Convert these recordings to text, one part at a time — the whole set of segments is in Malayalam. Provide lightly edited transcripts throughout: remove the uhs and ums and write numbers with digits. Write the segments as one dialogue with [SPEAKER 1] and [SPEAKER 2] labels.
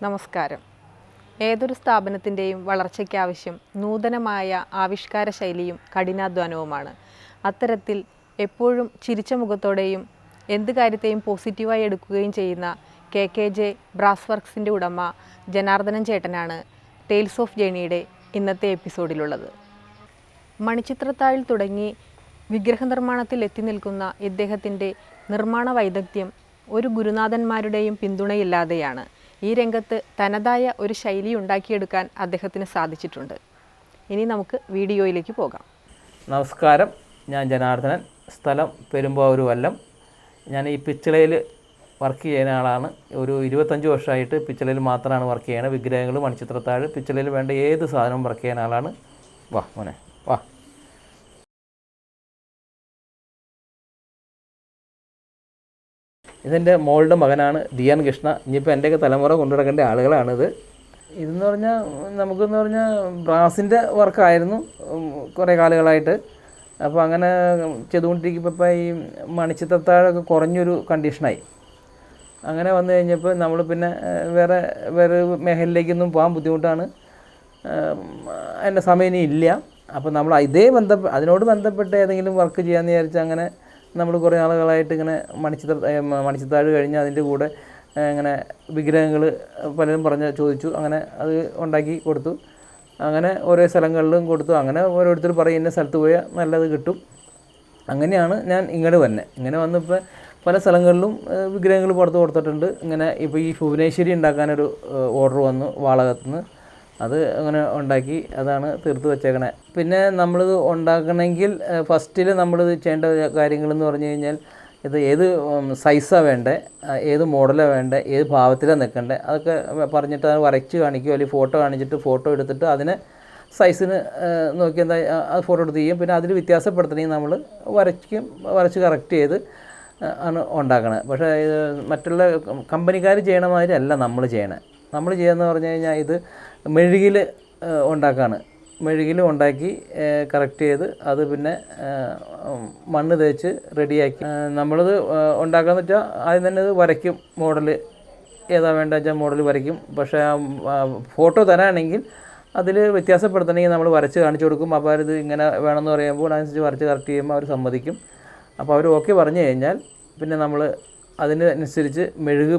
[SPEAKER 1] നമസ്കാരം. ഏതൊരു സ്ഥാപനത്തിൻ്റെയും വളർച്ചയ്ക്കാവശ്യം നൂതനമായ ആവിഷ്കാര ശൈലിയും കഠിനാധ്വാനവുമാണ്. അത്തരത്തിൽ എപ്പോഴും ചിരിച്ച മുഖത്തോടെയും എന്ത് കാര്യത്തെയും പോസിറ്റീവായി എടുക്കുകയും ചെയ്യുന്ന KKJ ബ്രാസ് വർക്സിൻ്റെ ഉടമ ജനാർദ്ദനൻ ചേട്ടനാണ് ടെയിൽസ് ഓഫ് ജേണിയുടെ ഇന്നത്തെ എപ്പിസോഡിലുള്ളത്. മണിച്ചിത്രത്താഴിൽ തുടങ്ങി വിഗ്രഹ നിർമ്മാണത്തിൽ എത്തി നിൽക്കുന്ന ഇദ്ദേഹത്തിൻ്റെ നിർമ്മാണ വൈദഗ്ധ്യം ഒരു ഗുരുനാഥന്മാരുടെയും പിന്തുണയില്ലാതെയാണ്. ഈ രംഗത്ത് തനതായ ഒരു ശൈലി ഉണ്ടാക്കിയെടുക്കാൻ അദ്ദേഹത്തിന് സാധിച്ചിട്ടുണ്ട്. ഇനി നമുക്ക് വീഡിയോയിലേക്ക് പോകാം.
[SPEAKER 2] നമസ്കാരം, ഞാൻ ജനാർദ്ദനൻ, സ്ഥലം പെരുമ്പാവൂർ വല്ലം. ഞാൻ ഈ പിച്ചളയിൽ വർക്ക് ചെയ്യുന്ന ആളാണ്. ഒരു 25 വർഷമായിട്ട് പിച്ചളയിൽ മാത്രമാണ് വർക്ക് ചെയ്യുന്നത്. വിഗ്രഹങ്ങൾ, മണിച്ചിത്രത്താഴ്, പിച്ചളയിൽ വേണ്ട ഏത് സാധനവും വർക്ക് ചെയ്യുന്ന ആളാണ്. വാ മോനെ വാ. ഇതെൻ്റെ മോളുടെ മകനാണ് DN കൃഷ്ണ. ഇനിയിപ്പോൾ എൻ്റെയൊക്കെ തലമുറ കൊണ്ടുനടക്കേണ്ട ആളുകളാണിത്. ഇതെന്ന് പറഞ്ഞാൽ നമുക്കെന്ന് പറഞ്ഞാൽ ബ്രാസിൻ്റെ വർക്കായിരുന്നു കുറേ കാലങ്ങളായിട്ട്. അപ്പോൾ അങ്ങനെ ചെയ്തുകൊണ്ടിരിക്കുമ്പോൾ ഇപ്പോൾ ഈ മണിച്ചിത്രത്താഴൊക്കെ കുറഞ്ഞൊരു കണ്ടീഷനായി. അങ്ങനെ വന്നു കഴിഞ്ഞപ്പോൾ നമ്മൾ പിന്നെ വേറെ മേഖലയിലേക്കൊന്നും പോകാൻ ബുദ്ധിമുട്ടാണ്. അതിൻ്റെ സമയം ഇനി ഇല്ല. അപ്പോൾ നമ്മൾ അതിനോട് ബന്ധപ്പെട്ട് ഏതെങ്കിലും വർക്ക് ചെയ്യാമെന്ന് വിചാരിച്ചാൽ അങ്ങനെ നമ്മൾ കുറേ ആളുകളായിട്ട് ഇങ്ങനെ മണിച്ചിത്രത്താഴ് കഴിഞ്ഞ് അതിൻ്റെ കൂടെ ഇങ്ങനെ വിഗ്രഹങ്ങൾ പലരും ചോദിച്ചു. അങ്ങനെ അത് ഉണ്ടാക്കി കൊടുത്തു. അങ്ങനെ ഓരോ സ്ഥലങ്ങളിലും കൊടുത്തു. അങ്ങനെ ഓരോരുത്തർ പറയും ഇന്ന സ്ഥലത്ത് പോയാൽ നല്ലത് കിട്ടും. അങ്ങനെയാണ് ഞാൻ ഇങ്ങനെ വന്നിപ്പോൾ പല സ്ഥലങ്ങളിലും വിഗ്രഹങ്ങൾ പുറത്ത് കൊടുത്തിട്ടുണ്ട്. ഇങ്ങനെ ഇപ്പോൾ ഈ ഭുവനേശ്വരി ഉണ്ടാക്കാനൊരു ഓർഡർ വന്നു വാളകത്തുനിന്ന്. അത് അങ്ങനെ ഉണ്ടാക്കി, അതാണ് തീർത്ത് വെച്ചേക്കണേ. പിന്നെ നമ്മളിത് ഉണ്ടാക്കണമെങ്കിൽ ഫസ്റ്റിൽ നമ്മളിത് ചെയ്യേണ്ട കാര്യങ്ങളെന്ന് പറഞ്ഞു കഴിഞ്ഞാൽ ഇത് ഏത് സൈസാണ് വേണ്ടത്, ഏത് മോഡലാണ് വേണ്ടത്, ഏത് ഭാവത്തിലാണ് നിൽക്കേണ്ടത്, അതൊക്കെ പറഞ്ഞിട്ട് അത് വരച്ച് കാണിക്കും. അല്ലെങ്കിൽ ഫോട്ടോ കാണിച്ചിട്ട് ഫോട്ടോ എടുത്തിട്ട് അതിനെ സൈസിന് നോക്കി അത് ഫോട്ടോ എടുത്ത് ചെയ്യും. പിന്നെ അതിൽ വ്യത്യാസപ്പെടുത്തണമെങ്കിൽ നമ്മൾ വരച്ച് കറക്റ്റ് ചെയ്ത് ആണ് ഉണ്ടാക്കണത്. പക്ഷേ ഇത് മറ്റുള്ള കമ്പനിക്കാർ ചെയ്യണ മാതിരി അല്ല നമ്മൾ ചെയ്യണത്. നമ്മൾ ചെയ്യുന്നതെന്ന് പറഞ്ഞു കഴിഞ്ഞാൽ ഇത് മെഴുകിൽ ഉണ്ടാക്കുകയാണ്. മെഴുകിൽ ഉണ്ടാക്കി കറക്റ്റ് ചെയ്ത് അത് പിന്നെ മണ്ണ് തേച്ച് റെഡിയാക്കി നമ്മളിത് ഉണ്ടാക്കാമെന്ന് വെച്ചാൽ ആദ്യം തന്നെ ഇത് വരയ്ക്കും. മോഡൽ ഏതാ വേണ്ടതെന്ന് വെച്ചാൽ മോഡൽ വരയ്ക്കും. പക്ഷേ ഫോട്ടോ തരാണെങ്കിൽ അതിൽ വ്യത്യാസപ്പെടുത്തണമെങ്കിൽ നമ്മൾ വരച്ച് കാണിച്ചു കൊടുക്കും. അപ്പോൾ അവരിത് ഇങ്ങനെ വേണമെന്ന് പറയുമ്പോൾ അതനുസരിച്ച് വരച്ച് കറക്റ്റ് ചെയ്യുമ്പോൾ അവർ സമ്മതിക്കും. അപ്പോൾ അവർ ഓക്കെ പറഞ്ഞു കഴിഞ്ഞാൽ പിന്നെ നമ്മൾ അതിനനുസരിച്ച് മെഴുക്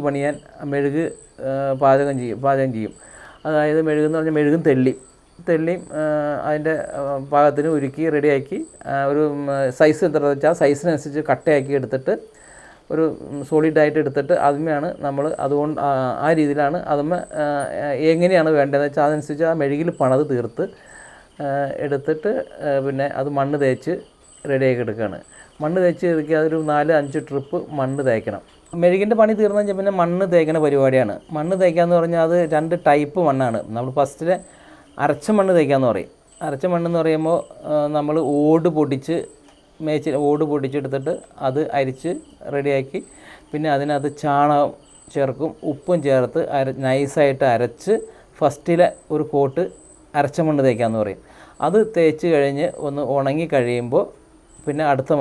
[SPEAKER 2] പാചകം ചെയ്യും. അതായത് മെഴുകെന്ന് പറഞ്ഞാൽ മെഴുകും തെള്ളിയും അതിൻ്റെ പാകത്തിന് ഉരുക്കി റെഡിയാക്കി ഒരു സൈസ് എത്ര വെച്ചാൽ സൈസിനനുസരിച്ച് കട്ടയാക്കി എടുത്തിട്ട് ഒരു സോളിഡായിട്ട് എടുത്തിട്ട് അതുമെയാണ് നമ്മൾ അതുകൊണ്ട് ആ രീതിയിലാണ് എങ്ങനെയാണ് വേണ്ടതെന്ന് വെച്ചാൽ അതനുസരിച്ച് ആ മെഴുകിൽ പണത് തീർത്ത് എടുത്തിട്ട് പിന്നെ അത് മണ്ണ് തേച്ച് റെഡിയാക്കി എടുക്കുകയാണ്. മണ്ണ് തേച്ച് എടുക്കുക, അതൊരു 4-5 ട്രിപ്പ് മണ്ണ് തേക്കണം. മെഴുകിൻ്റെ പണി തീർന്നു കഴിഞ്ഞാൽ പിന്നെ മണ്ണ് തേക്കുന്ന പരിപാടിയാണ്. മണ്ണ് തേക്കാന്ന് പറഞ്ഞാൽ അത് 2 ടൈപ്പ് മണ്ണാണ്. നമ്മൾ ഫസ്റ്റിൽ അരച്ച മണ്ണ് തേക്കാന്ന് പറയും. അരച്ച മണ്ണെന്ന് പറയുമ്പോൾ നമ്മൾ ഓട് പൊടിച്ചെടുത്തിട്ട് അത് അരിച്ച് റെഡിയാക്കി പിന്നെ അതിനകത്ത് ചാണകം ചേർക്കും, ഉപ്പും ചേർത്ത് നൈസായിട്ട് അരച്ച് ഫസ്റ്റിലെ ഒരു കോട്ട് അരച്ച മണ്ണ് തേക്കാന്ന് പറയും. അത് തേച്ച് കഴിഞ്ഞ് ഒന്ന് ഉണങ്ങി കഴിയുമ്പോൾ പിന്നെ അടുത്ത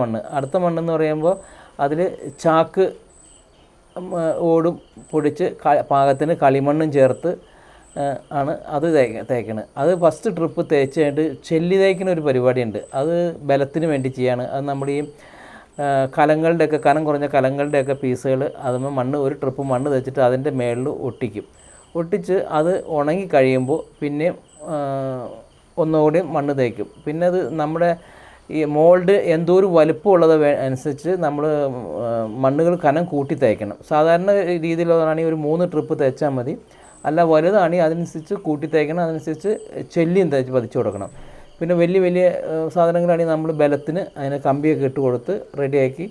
[SPEAKER 2] മണ്ണെന്ന് പറയുമ്പോൾ അതിൽ ചാക്ക് ഓടും പൊടിച്ച് പാകത്തിന് കളിമണ്ണും ചേർത്ത് ആണ് അത് തേക്കണത്. അത് ഫസ്റ്റ് ട്രിപ്പ് തേച്ച് കഴിഞ്ഞിട്ട് ചെല്ലി തേക്കുന്ന ഒരു പരിപാടിയുണ്ട്. അത് ബലത്തിന് വേണ്ടി ചെയ്യാണ്. അത് നമ്മുടെ ഈ കലങ്ങളുടെയൊക്കെ കനം കുറഞ്ഞ കലങ്ങളുടെയൊക്കെ പീസുകൾ അതുമ്പോൾ ഒരു ട്രിപ്പ് മണ്ണ് തേച്ചിട്ട് അതിൻ്റെ മേളിൽ ഒട്ടിച്ച് അത് ഉണങ്ങി കഴിയുമ്പോൾ പിന്നെയും ഒന്നുകൂടി മണ്ണ് തേക്കും. പിന്നെ അത് നമ്മുടെ ഈ മോൾഡ് എന്തോ ഒരു വലുപ്പമുള്ളത് അനുസരിച്ച് നമ്മൾ മണ്ണുകൾ കനം കൂട്ടി തേക്കണം. സാധാരണ രീതിയിലുള്ളതാണെങ്കിൽ ഒരു 3 ട്രിപ്പ് തേച്ചാൽ മതി. അല്ല വലുതാണെങ്കിൽ അതനുസരിച്ച് കൂട്ടി തേക്കണം. അതനുസരിച്ച് ചെല്ലിയും തേച്ച് പതിച്ചു കൊടുക്കണം. പിന്നെ വലിയ സാധനങ്ങളാണെങ്കിൽ നമ്മൾ ബലത്തിന് അതിന് കമ്പിയൊക്കെ ഇട്ട് കൊടുത്ത് റെഡിയാക്കി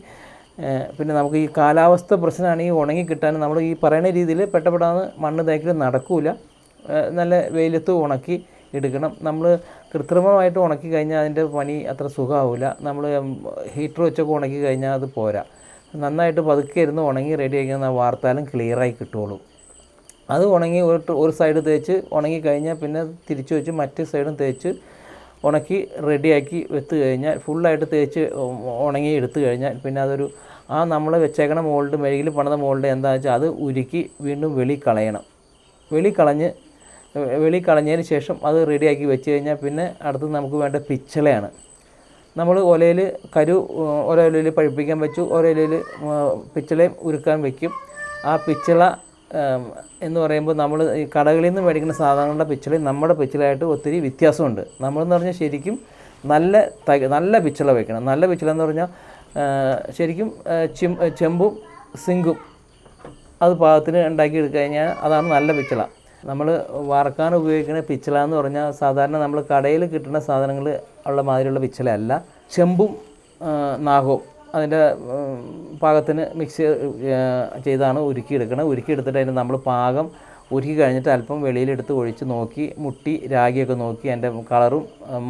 [SPEAKER 2] പിന്നെ നമുക്ക് ഈ കാലാവസ്ഥ പ്രശ്നമാണെങ്കിൽ ഉണങ്ങി കിട്ടാൻ നമ്മൾ ഈ പറയുന്ന രീതിയിൽ പെട്ടെന്ന് മണ്ണ് തേക്കൽ നടക്കില്ല. നല്ല വെയിലത്ത് ഉണക്കി എടുക്കണം. നമ്മൾ കൃത്രിമമായിട്ട് ഉണക്കി കഴിഞ്ഞാൽ അതിൻ്റെ പണി അത്ര സുഖമാവില്ല. നമ്മൾ ഹീറ്റർ വെച്ചൊക്കെ ഉണക്കി കഴിഞ്ഞാൽ അത് പോരാ. നന്നായിട്ട് പതുക്കെ ഇരുന്ന് ഉണങ്ങി റെഡിയാക്കി വാർത്താലും ക്ലിയറായി കിട്ടുള്ളൂ. അത് ഉണങ്ങി ഒരു സൈഡ് തേച്ച് ഉണങ്ങി കഴിഞ്ഞാൽ പിന്നെ തിരിച്ചു വെച്ച് മറ്റേ സൈഡും തേച്ച് ഉണക്കി റെഡിയാക്കി വെച്ച് കഴിഞ്ഞാൽ ഫുള്ളായിട്ട് തേച്ച് ഉണങ്ങി എടുത്തു കഴിഞ്ഞാൽ പിന്നെ അതൊരു നമ്മൾ വെച്ചേക്കണ മോൾഡ് മെഴുകിൽ പണിത മോൾഡ് എന്താണെന്ന് വെച്ചാൽ അത് ഉരുക്കി വീണ്ടും വെളി കളയണം. വെളി കളഞ്ഞതിന് ശേഷം അത് റെഡിയാക്കി വെച്ച് കഴിഞ്ഞാൽ പിന്നെ അടുത്ത് നമുക്ക് വേണ്ട പിച്ചളയാണ്. നമ്മൾ ഒരയിലയിൽ പഴുപ്പിക്കാൻ വെച്ചു, ഒരയിലയിൽ പിച്ചളയും ഉരുക്കാൻ വയ്ക്കും. ആ പിച്ചള എന്ന് പറയുമ്പോൾ നമ്മൾ ഈ കടകളിൽ നിന്ന് മേടിക്കുന്ന സാധനങ്ങളുടെ പിച്ചളയും നമ്മുടെ പിച്ചളയായിട്ട് ഒത്തിരി വ്യത്യാസമുണ്ട്. നമ്മളെന്ന് പറഞ്ഞാൽ ശരിക്കും നല്ല പിച്ചള വയ്ക്കണം. നല്ല പിച്ചള എന്ന് പറഞ്ഞാൽ ശരിക്കും ചെമ്പും സിങ്കും അത് പാകത്തിന് ഉണ്ടാക്കി എടുത്തു കഴിഞ്ഞാൽ അതാണ് നല്ല പിച്ചള. നമ്മൾ വറക്കാൻ ഉപയോഗിക്കുന്ന പിച്ചള എന്ന് പറഞ്ഞാൽ സാധാരണ നമ്മൾ കടയിൽ കിട്ടുന്ന സാധനങ്ങൾ ഉള്ള മാതിരിയുള്ള പിച്ചളയല്ല. ചെമ്പും നാഗവും അതിൻ്റെ പാകത്തിന് മിക്സ് ചെയ്താണ് ഉരുക്കിയെടുത്തിട്ട് അതിന് നമ്മൾ പാകം ഉരുക്കി കഴിഞ്ഞിട്ട് അല്പം വെളിയിലെടുത്ത് ഒഴിച്ച് നോക്കി മുട്ടി രാഗിയൊക്കെ നോക്കി അതിൻ്റെ കളറും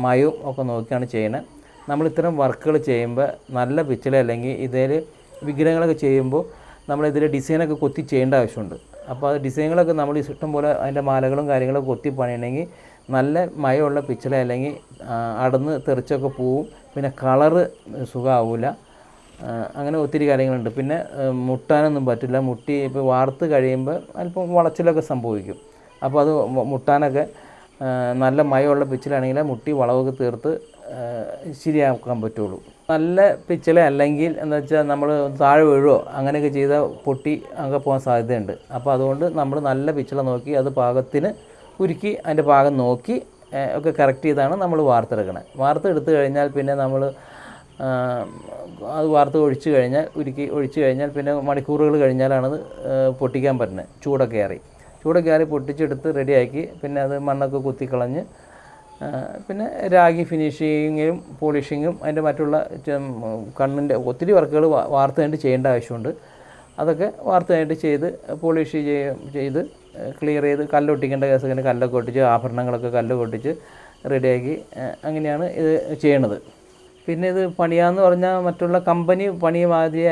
[SPEAKER 2] മയവും ഒക്കെ നോക്കിയാണ് ചെയ്യുന്നത്. നമ്മൾ ഇത്തരം വർക്കുകൾ ചെയ്യുമ്പോൾ നല്ല പിച്ചള അല്ലെങ്കിൽ ഇതിൽ വിഗ്രഹങ്ങളൊക്കെ ചെയ്യുമ്പോൾ നമ്മളിതിൽ ഡിസൈനൊക്കെ കൊത്തി ചെയ്യേണ്ട ആവശ്യമുണ്ട്. അപ്പോൾ അത് ഡിസൈനുകളൊക്കെ നമ്മൾ ഇഷ്ടം പോലെ അതിൻ്റെ മാലകളും കാര്യങ്ങളൊക്കെ കൊത്തി പണിയണമെങ്കിൽ നല്ല മയമുള്ള പിച്ചള അല്ലെങ്കിൽ അടന്ന് തെറിച്ചൊക്കെ പോവും. പിന്നെ കളറ് സുഖമാവില്ല. അങ്ങനെ ഒത്തിരി കാര്യങ്ങളുണ്ട്. പിന്നെ മുട്ടാനൊന്നും പറ്റില്ല. ഇപ്പോൾ വാർത്ത് കഴിയുമ്പോൾ അല്പം വളച്ചിലൊക്കെ സംഭവിക്കും. അപ്പോൾ അത് മുട്ടാനൊക്കെ നല്ല മയമുള്ള പിച്ചളാണെങ്കിൽ മുട്ടി വളവൊക്കെ തീർത്ത് ശരിയാക്കാൻ പറ്റുള്ളൂ. നല്ല പിച്ചള അല്ലെങ്കിൽ എന്താ വെച്ചാൽ നമ്മൾ താഴെ വീഴുമോ അങ്ങനെയൊക്കെ ചെയ്താൽ പൊട്ടി അങ്ങ് പോകാൻ സാധ്യതയുണ്ട്. അപ്പോൾ അതുകൊണ്ട് നമ്മൾ നല്ല പിച്ചള നോക്കി അത് പാകത്തിന് ഉരുക്കി അതിൻ്റെ പാകം നോക്കി ഒക്കെ കറക്റ്റ് ചെയ്താണ് നമ്മൾ വാർത്തെടുക്കണത്. വാർത്തെടുത്ത് കഴിഞ്ഞാൽ പിന്നെ നമ്മൾ അത് വാർത്ത് ഒഴിച്ച് കഴിഞ്ഞാൽ പിന്നെ മണിക്കൂറുകൾ കഴിഞ്ഞാലാണത് പൊട്ടിക്കാൻ പറ്റുന്നത്. ചൂടൊക്കെ ഏറി പൊട്ടിച്ചെടുത്ത് റെഡിയാക്കി പിന്നെ അത് മണ്ണൊക്കെ കുത്തിക്കളഞ്ഞ് പിന്നെ രാഗി ഫിനിഷിങ്ങും പോളിഷിങ്ങും അതിൻ്റെ മറ്റുള്ള കണ്ണിൻ്റെ ഒത്തിരി വർക്കുകൾ വാർത്ത് കഴിഞ്ഞിട്ട് ചെയ്യേണ്ട ആവശ്യമുണ്ട്. അതൊക്കെ വാർത്ത് കഴിഞ്ഞിട്ട് ചെയ്ത് പോളിഷ് ചെയ്ത് ക്ലിയർ ചെയ്ത് കല്ലൊട്ടിക്കേണ്ട കേസൊക്കെ കല്ലൊക്കെ ഒട്ടിച്ച് ആഭരണങ്ങളൊക്കെ കല്ലൊക്കെ ഒട്ടിച്ച് റെഡിയാക്കി അങ്ങനെയാണ് ഇത് ചെയ്യണത്. പിന്നെ ഇത് പണിയാന്ന് പറഞ്ഞാൽ മറ്റുള്ള കമ്പനി പണി മാതിരി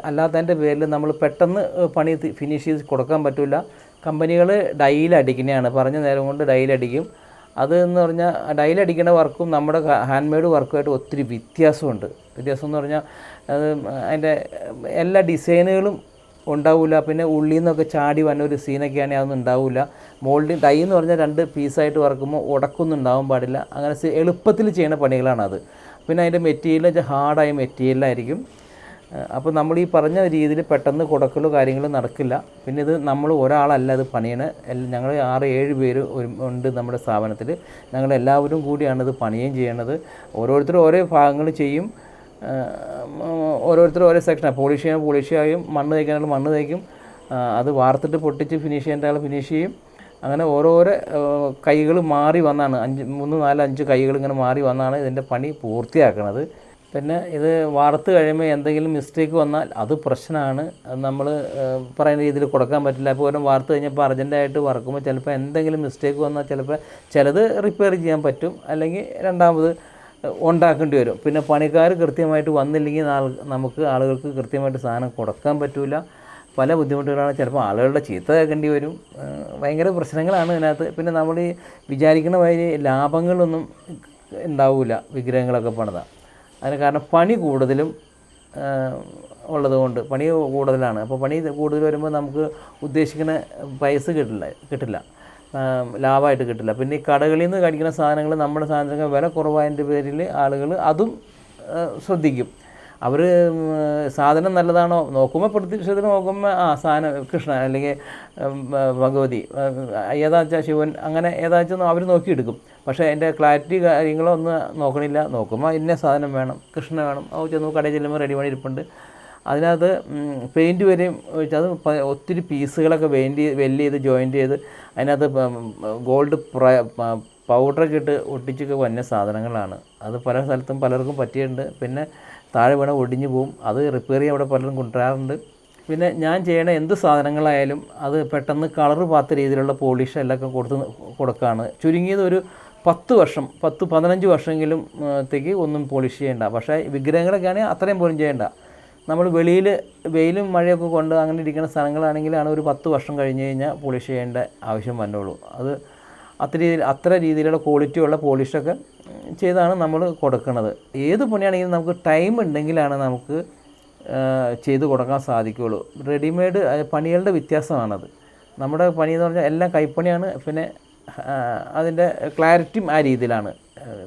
[SPEAKER 2] അല്ലാത്തതിൻ്റെ പേരിൽ നമ്മൾ പെട്ടെന്ന് പണി ഫിനിഷ് ചെയ്ത് കൊടുക്കാൻ പറ്റില്ല. കമ്പനികൾ ഡൈലടിക്കുന്നതാണ്, പറഞ്ഞ നേരം കൊണ്ട് ഡൈലടിക്കും. അത് എന്ന് പറഞ്ഞാൽ ഡൈലടിക്കുന്ന വർക്കും നമ്മുടെ ഹാൻഡ് മെയ്ഡ് വർക്കുമായിട്ട് ഒത്തിരി വ്യത്യാസം എന്ന് പറഞ്ഞാൽ അത് അതിൻ്റെ എല്ലാ ഡിസൈനുകളും ഉണ്ടാവില്ല. പിന്നെ ഉള്ളിൽ നിന്നൊക്കെ ചാടി വന്ന ഒരു സീനൊക്കെയാണെങ്കിൽ അതൊന്നും ഉണ്ടാവില്ല. മോൾഡിങ് ഡൈ എന്ന് പറഞ്ഞാൽ 2 പീസായിട്ട് വറക്കുമ്പോൾ ഉടക്കൊന്നും ഉണ്ടാവാൻ പാടില്ല. അങ്ങനെ എളുപ്പത്തിൽ ചെയ്യുന്ന പണികളാണത്. പിന്നെ അതിൻ്റെ മെറ്റീരിയൽ വെച്ചാൽ ഹാർഡായ മെറ്റീരിയലായിരിക്കും. അപ്പോൾ നമ്മൾ ഈ പറഞ്ഞ രീതിയിൽ പെട്ടെന്ന് കുടക്കലോ കാര്യങ്ങളും നടക്കില്ല. പിന്നെ ഇത് നമ്മൾ ഒരാളല്ല ഇത് പണിയണ, ഞങ്ങൾ 6-7 പേര് ഉണ്ട് നമ്മുടെ സ്ഥാപനത്തിൽ. ഞങ്ങളെല്ലാവരും കൂടിയാണ് ഇത് പണിയുകയും ചെയ്യണത്. ഓരോരുത്തരും ഓരോ ഭാഗങ്ങൾ ചെയ്യും. ഓരോരുത്തരും ഓരോ സെക്ഷനാണ്. പോളിഷ് ചെയ്യും, മണ്ണ് തേക്കാനുള്ള മണ്ണ് തേക്കും, അത് വാർത്തിട്ട് പൊട്ടിച്ച് ഫിനിഷ് ചെയ്യേണ്ട ആൾ ഫിനിഷ് ചെയ്യും. അങ്ങനെ ഓരോരോ കൈകൾ മാറി വന്നാണ് 3, 4, 5 കൈകൾ ഇങ്ങനെ മാറി വന്നാണ് ഇതിൻ്റെ പണി പൂർത്തിയാക്കുന്നത്. പിന്നെ ഇത് വാർത്ത് കഴിയുമ്പോൾ എന്തെങ്കിലും മിസ്റ്റേക്ക് വന്നാൽ അത് പ്രശ്നമാണ്. നമ്മൾ പറയുന്ന രീതിയിൽ കൊടുക്കാൻ പറ്റില്ല. അപ്പോൾ ഓരോ വാർത്ത് കഴിഞ്ഞപ്പോൾ അർജൻറ്റായിട്ട് വറക്കുമ്പോൾ ചിലപ്പോൾ എന്തെങ്കിലും മിസ്റ്റേക്ക് വന്നാൽ ചിലത് റിപ്പയർ ചെയ്യാൻ പറ്റും, അല്ലെങ്കിൽ രണ്ടാമത് ഉണ്ടാക്കേണ്ടി വരും. പിന്നെ പണിക്കാർ കൃത്യമായിട്ട് വന്നില്ലെങ്കിൽ നമുക്ക് ആളുകൾക്ക് കൃത്യമായിട്ട് സാധനം കൊടുക്കാൻ പറ്റില്ല. പല ബുദ്ധിമുട്ടുകളാണ്. ചിലപ്പോൾ ആളുകളുടെ ചീത്ത കേൾക്കേണ്ടി വരും. ഭയങ്കര പ്രശ്നങ്ങളാണ് ഇതിനകത്ത്. പിന്നെ നമ്മൾ ഈ വിചാരിക്കുന്ന മാതിരി ലാഭങ്ങളൊന്നും ഉണ്ടാവില്ല വിഗ്രഹങ്ങളൊക്കെ പണിതാൽ. അതിന് കാരണം പണി കൂടുതലും ഉള്ളതുകൊണ്ട് പണി കൂടുതലാണ്. അപ്പോൾ പണി കൂടുതൽ വരുമ്പോൾ നമുക്ക് ഉദ്ദേശിക്കുന്ന പൈസ കിട്ടില്ല, ലാഭമായിട്ട് കിട്ടില്ല. പിന്നെ ഈ കടകളിൽ നിന്ന് കഴിക്കുന്ന സാധനങ്ങൾ നമ്മുടെ സാധനങ്ങൾക്ക് വില കുറവായതിൻ്റെ പേരിൽ ആളുകൾ അതും ശ്രദ്ധിക്കും. അവർ സാധനം നല്ലതാണോ നോക്കുമ്പോൾ പ്രത്യക്ഷത്തിന് നോക്കുമ്പോൾ സാധനം കൃഷ്ണൻ അല്ലെങ്കിൽ ഭഗവതി ഏതാച്ചാൽ ശിവൻ അങ്ങനെ ഏതാച്ചാൽ അവർ നോക്കിയെടുക്കും. പക്ഷേ അതിൻ്റെ ക്ലാരിറ്റി കാര്യങ്ങളോ ഒന്നും നോക്കണില്ല. നോക്കുമ്പോൾ ഇന്ന സാധനം വേണം, കൃഷ്ണൻ വേണം, അത് ചെന്ന് കടയിൽ ചെല്ലുമ്പോൾ റെഡി പണി ഇരിപ്പുണ്ട്. അതിനകത്ത് പെയിൻറ്റ് വരെയും അത് ഒത്തിരി പീസുകളൊക്കെ വെല്ല് ചെയ്ത് ജോയിൻ്റ് ചെയ്ത് അതിനകത്ത് ഗോൾഡ് പൗഡറൊക്കെ ഇട്ട് ഒട്ടിച്ചൊക്കെ വന്ന സാധനങ്ങളാണ്. അത് പല സ്ഥലത്തും പലർക്കും പറ്റിയിട്ടുണ്ട്. പിന്നെ താഴെ വീണ ഒടിഞ്ഞു പോവും. അത് റിപ്പയർ ചെയ്യാൻ അവിടെ പലരും കൊണ്ടുവരാറുണ്ട്. പിന്നെ ഞാൻ ചെയ്യണ എന്ത് സാധനങ്ങളായാലും അത് പെട്ടെന്ന് കളറ് പാത്ത രീതിയിലുള്ള പോളിഷ് എല്ലാം കൊടുക്കുകയാണ്. ചുരുങ്ങിയത് ഒരു 10 വർഷം 10-15 വർഷമെങ്കിലും ത്തേക്ക് ഒന്നും പോളിഷ് ചെയ്യേണ്ട. പക്ഷേ വിഗ്രഹങ്ങളൊക്കെ ആണെങ്കിൽ അത്രയും പോലും ചെയ്യേണ്ട. നമ്മൾ വെളിയിൽ വെയിലും മഴയൊക്കെ കൊണ്ട് അങ്ങനെ ഇരിക്കുന്ന സ്ഥലങ്ങളാണെങ്കിലാണ് ഒരു 10 വർഷം കഴിഞ്ഞ് കഴിഞ്ഞാൽ പോളിഷ് ചെയ്യേണ്ട ആവശ്യം വന്നുള്ളൂ. അത് അത്ര രീതിയിലുള്ള ക്വാളിറ്റിയുള്ള പോളിഷൊക്കെ ചെയ്താണ് നമ്മൾ കൊടുക്കുന്നത്. ഏത് പണിയാണെങ്കിലും നമുക്ക് ടൈം ഉണ്ടെങ്കിലാണ് നമുക്ക് ചെയ്ത് കൊടുക്കാൻ സാധിക്കുകയുള്ളൂ. റെഡിമെയ്ഡ് പണികളുടെ വ്യത്യാസമാണത്. നമ്മുടെ പണി എന്ന് പറഞ്ഞാൽ എല്ലാം കൈപ്പണിയാണ്. പിന്നെ അതിൻ്റെ ക്ലാരിറ്റിയും ആ രീതിയിലാണ്.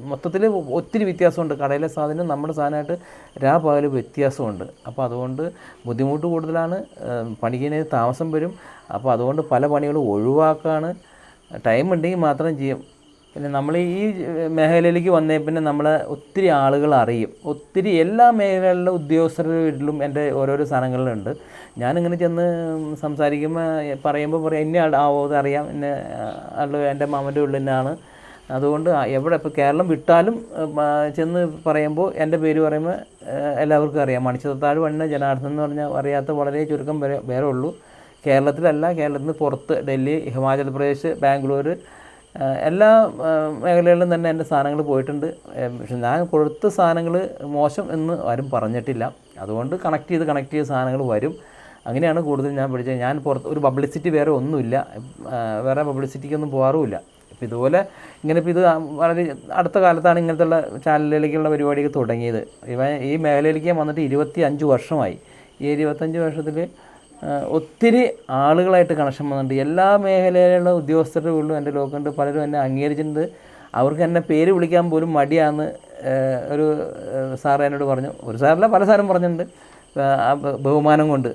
[SPEAKER 2] മൊത്തത്തിൽ ഒത്തിരി വ്യത്യാസമുണ്ട്. കടയിലെ സാധനം നമ്മുടെ സാധനമായിട്ട് പകൽ വ്യത്യാസമുണ്ട്. അപ്പോൾ അതുകൊണ്ട് ബുദ്ധിമുട്ട് കൂടുതലാണ്, പണിക്കിന് താമസം വരും. അപ്പോൾ അതുകൊണ്ട് പല പണികളും ഒഴിവാക്കാണ്. ടൈം ഉണ്ടെങ്കിൽ മാത്രം ചെയ്യും. പിന്നെ നമ്മൾ ഈ മേഖലയിലേക്ക് വന്നേ പിന്നെ നമ്മളെ ഒത്തിരി ആളുകൾ അറിയും. ഒത്തിരി എല്ലാ മേഖലകളിലെ ഉദ്യോഗസ്ഥരുടെ വീട്ടിലും എൻ്റെ ഓരോരോ സാധനങ്ങളുണ്ട്. ഞാനിങ്ങനെ ചെന്ന് സംസാരിക്കുമ്പോൾ പറയുമ്പോൾ പറയാം ഇന്ന ആവോ അറിയാം, ഇന്ന ആൾ എൻ്റെ മാമൻ്റെ ഉള്ളിലാണ്. അതുകൊണ്ട് എവിടെ ഇപ്പോൾ കേരളം വിട്ടാലും ചെന്ന് പറയുമ്പോൾ എൻ്റെ പേര് പറയുമ്പോൾ എല്ലാവർക്കും അറിയാം. മണിച്ചിത്രത്താഴ് വണ്ണ ജനാർദ്ദൻ എന്ന് പറഞ്ഞാൽ അറിയാത്ത വളരെ ചുരുക്കം വേറെ ഉള്ളൂ. കേരളത്തിലല്ല, കേരളത്തിൽ നിന്ന് പുറത്ത് ഡൽഹി, ഹിമാചൽ പ്രദേശ്, ബാംഗ്ലൂർ, എല്ലാ മേഖലകളിലും തന്നെ എൻ്റെ സാധനങ്ങൾ പോയിട്ടുണ്ട്. പക്ഷെ ഞാൻ കൊടുത്ത സാധനങ്ങൾ മോശം എന്ന് ആരും പറഞ്ഞിട്ടില്ല. അതുകൊണ്ട് കണക്ട് ചെയ്ത് സാധനങ്ങൾ വരും. അങ്ങനെയാണ് കൂടുതൽ ഞാൻ പഠിച്ചത്. ഞാൻ പുറത്ത് ഒരു പബ്ലിസിറ്റി വേറെ ഒന്നുമില്ല, വേറെ പബ്ലിസിറ്റിക്കൊന്നും പോകാറുമില്ല. ഇപ്പോൾ ഇതുപോലെ ഇപ്പോൾ ഇത് വളരെ അടുത്ത കാലത്താണ് ഇങ്ങനത്തുള്ള ചാനലിലേക്കുള്ള പരിപാടിയൊക്കെ തുടങ്ങിയത്. ഈ മേഖലയിലേക്ക് ഞാൻ വന്നിട്ട് 25 വർഷമായി. ഈ 25 വർഷത്തിൽ ഒത്തിരി ആളുകളായിട്ട് കണക്ഷൻ വന്നിട്ടുണ്ട്. എല്ലാ മേഖലയിലുള്ള ഉദ്യോഗസ്ഥരുടെ ഉള്ളിലും എൻ്റെ ലോക്കുണ്ട്. പലരും എന്നെ അംഗീകരിച്ചിട്ടുണ്ട്. അവർക്ക് എന്നെ പേര് വിളിക്കാൻ പോലും മടിയാന്ന് ഒരു സാറ് എന്നോട് പറഞ്ഞു. ഒരു സാറല്ല, പല സാറും പറഞ്ഞിട്ടുണ്ട്. ബഹുമാനം കൊണ്ട്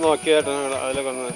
[SPEAKER 3] നോക്കിയായിട്ടാണ് അതിലെ വന്നത്.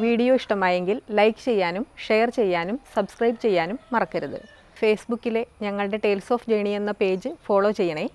[SPEAKER 1] വീഡിയോ ഇഷ്ടമായെങ്കിൽ ലൈക്ക് ചെയ്യാനും ഷെയർ ചെയ്യാനും സബ്സ്ക്രൈബ് ചെയ്യാനും മറക്കരുത്. ഫേസ്ബുക്കിലെ ഞങ്ങളുടെ ടെയിൽസ് ഓഫ് ജേണി എന്ന പേജ് ഫോളോ ചെയ്യണേ.